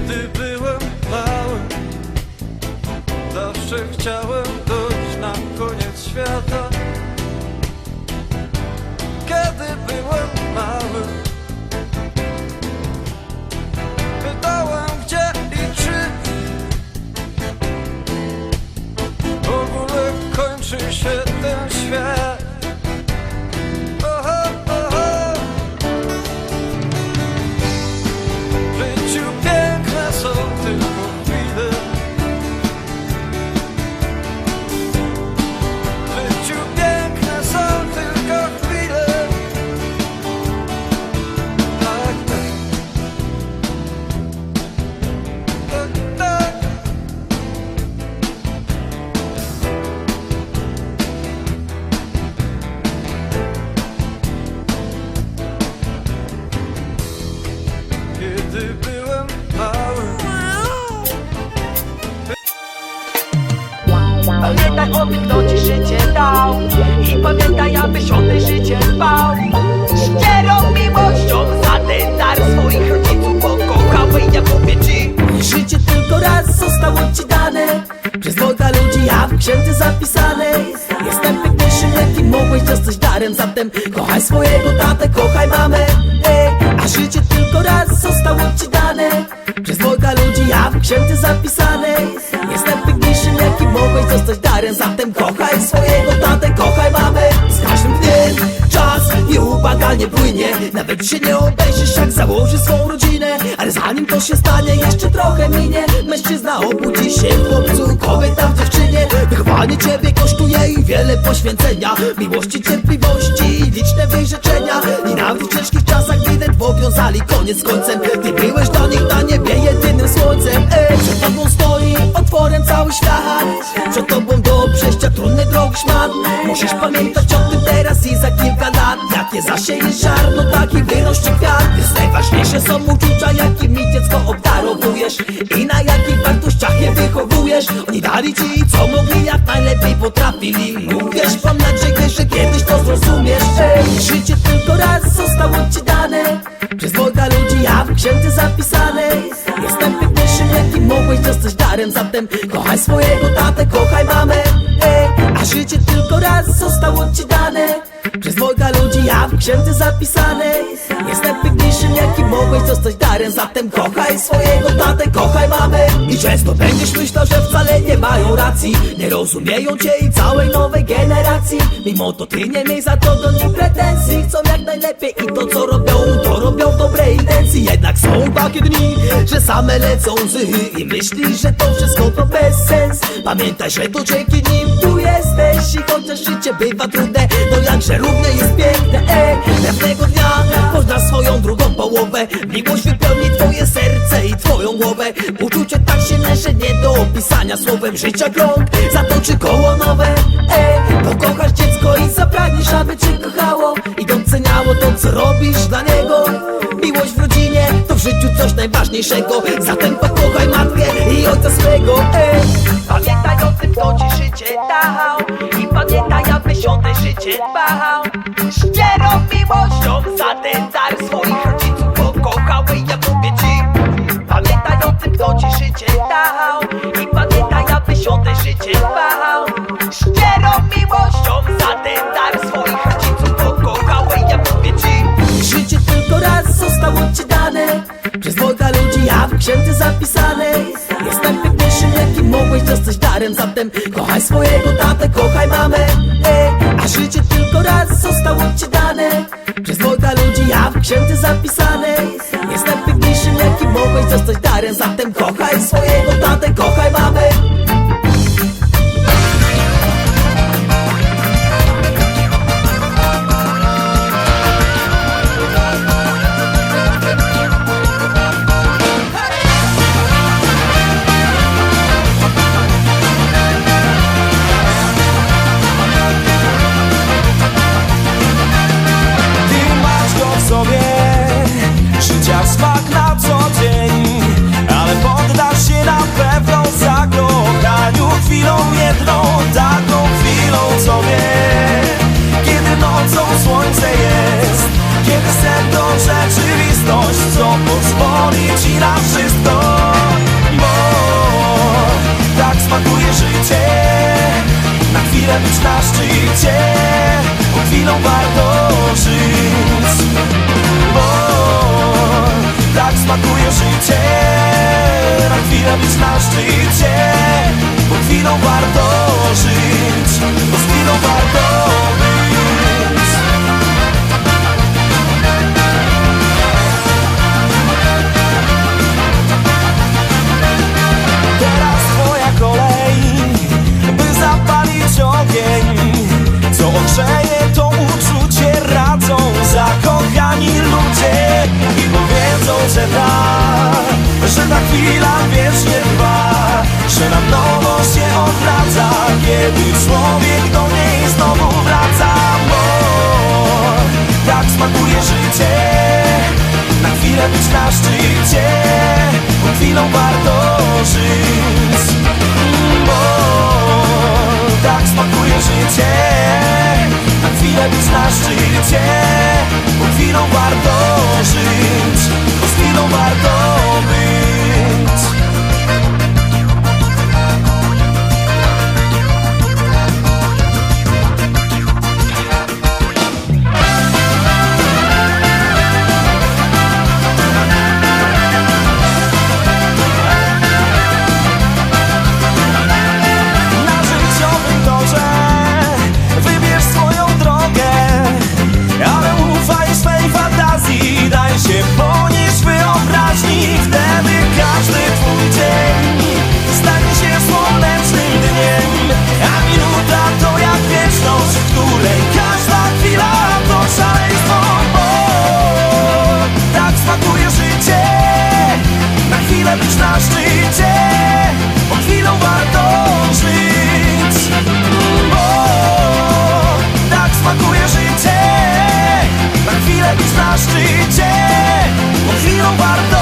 Kiedy byłem mały, zawsze chciałem dojść na koniec świata. Kiedy byłem mały, pytałem gdzie i czy w ogóle kończy się ten świat. W życiu piękne są tylko chwile. W życiu piękne są tylko chwile. Tak, tak. Tak, tak. Kiedy byłem mały, Pamiętaj o tym, kto ci życie dał, i pamiętaj, abyś o te życie dbał. Szczerą miłością za ten dar swoich rodziców pokochał. I ja mówię ci, życie tylko raz zostało ci dane przez Boga ludzi, a w księdze zapisane. Jestem piękniejszym, jakim mogłeś dostać darem. Zatem kochaj swojego tatę, kochaj mamę. A życie tylko raz zostało ci dane przez Boga ludzi, a w księdze zapisane. Jestem piękniejszym, jakim mogłeś dostać darem. Zatem kochaj swojego tatę, kochaj mamę. Z każdym dniem czas nieubłaganie płynie. Nawet się nie obejrzysz, jak założy swą rodzinę. Ale zanim to się stanie, jeszcze trochę minie. Mężczyzna obudzi się w chłopcu, kobieta w dziewczynie. Wychowanie ciebie kosztuje i wiele poświęcenia, miłości, cierpliwości i liczne wyrzeczenia. I nawet w ciężkich czasach bidet powiązali koniec z końcem. Ty byłeś dla nich na niebie jedynym słońcem. Przed tobą stoi otworem cały świat. Przed tobą do przejścia trudny drogi szmat. Musisz pamiętać o tym teraz i za kilka lat. Jakie zasiejesz ziarno, taki wyrośnie kwiat. Więc najważniejsze są uczucia, jakimi dziecko obdarowujesz i na jakich wartościach je wychowujesz. Oni dali ci, co mogli, jak najlepiej potrafili. Uwierz, mam nadzieję, że kiedyś to zrozumiesz. Życie tylko raz zostało ci dane przez Boga ludzi, a w księdze zapisane. Jestem piękniejszym, jakim mogłeś dostać darem. Zatem kochaj swojego tatę, kochaj mamę. A życie tylko raz zostało ci dane przez Boga ludzi, a w księdze zapisane. Jestem piękniejszym, jakim mogłeś dostać darem. Zatem kochaj swojego tatę, kochaj mamę. I często będziesz myślał, że wcale nie mają racji, nie rozumieją cię i całej nowej generacji. Mimo to ty nie miej za to do nich pretensji. Chcą jak najlepiej i to co robią, to robią w dobrej intencji. Jednak są takie dni, że same lecą łzy i myślisz, że to wszystko to bez sens. Pamiętaj, że to dzięki nim tu jesteś. I chociaż życie bywa trudne, to jakże równe jest piękne. Pewnego dnia poznasz swoją drugą połowę. Miłość wypełni twoje serce i twoją głowę. Uczucie tak silne, że nie do opisania słowem. Życia krąg zatoczy koło nowe. Pokochasz dziecko i zapragniesz, aby cię kochało i doceniało to, co robisz dla niego. Miłość w rodzinie to w życiu coś najważniejszego. Zatem pokochaj matkę i ojca swego. pamiętaj o tym, kto ci życie dał, i pamiętaj, abyś o te życie dbał. Szczerą miłością za ten dar swoich rodziców pokochał. I ja mówię ci, pamiętaj o tym, kto ci życie dał, i pamiętaj, abyś o te życie dbał. Szczerą miłością za ten dar swoich rodziców pokochał. I ja mówię ci, życie tylko raz zostało ci dane przez Boga ludzi, a w księdze zapisane. Jestem piękniejszym, jakim mogłeś dostać darem. Zatem kochaj swojego tatę, kochaj mamę. A życie tylko raz zostało ci dane przez Boga ludzi, a w księdze zapisane. Jestem piękniejszym, jakim mogłeś dostać darem. Zatem kochaj swojego tatę, kochaj mamę. Życia smak na co dzień, ale poddasz się na pewno zakochaniu chwilą jedną, taką chwilą sobie, kiedy nocą słońce jest, kiedy sen to rzeczywistość, co pozwoli ci na wszystko. być na szczycie, bo chwilą warto żyć. Bo tak smakuje życie, na chwilę być na szczycie, bo chwilą warto żyć, bo z chwilą warto być. Teraz twoja kolej, by zapalić ogień, co ogrzeje to uczucie. Radzą zakochani ludzie i powiedzą, że ta chwila wiecznie trwa, że na nowo się odradza, kiedy człowiek do niej znowu wraca. Bo tak smakuje życie, na chwilę być na szczycie, bo chwilą warto żyć. Bo tak smakuje życie, na chwilę być na szczycie, bo chwilą warto żyć, bo z chwilą warto być. Na życiowym torze wybierz swoją drogę, ale ufaj swej fantazji, daj się ponieść wyobraźni. Wtedy każdy twój dzień stanie się słonecznym dniem, a minuta to jak wieczność, w której każda chwila to szaleństwo. Bo tak smakuje życie, na chwilę być na szczycie, bo chwilą warto żyć. Bo tak smakuje życie, na chwilę być na szczycie, bo chwilą warto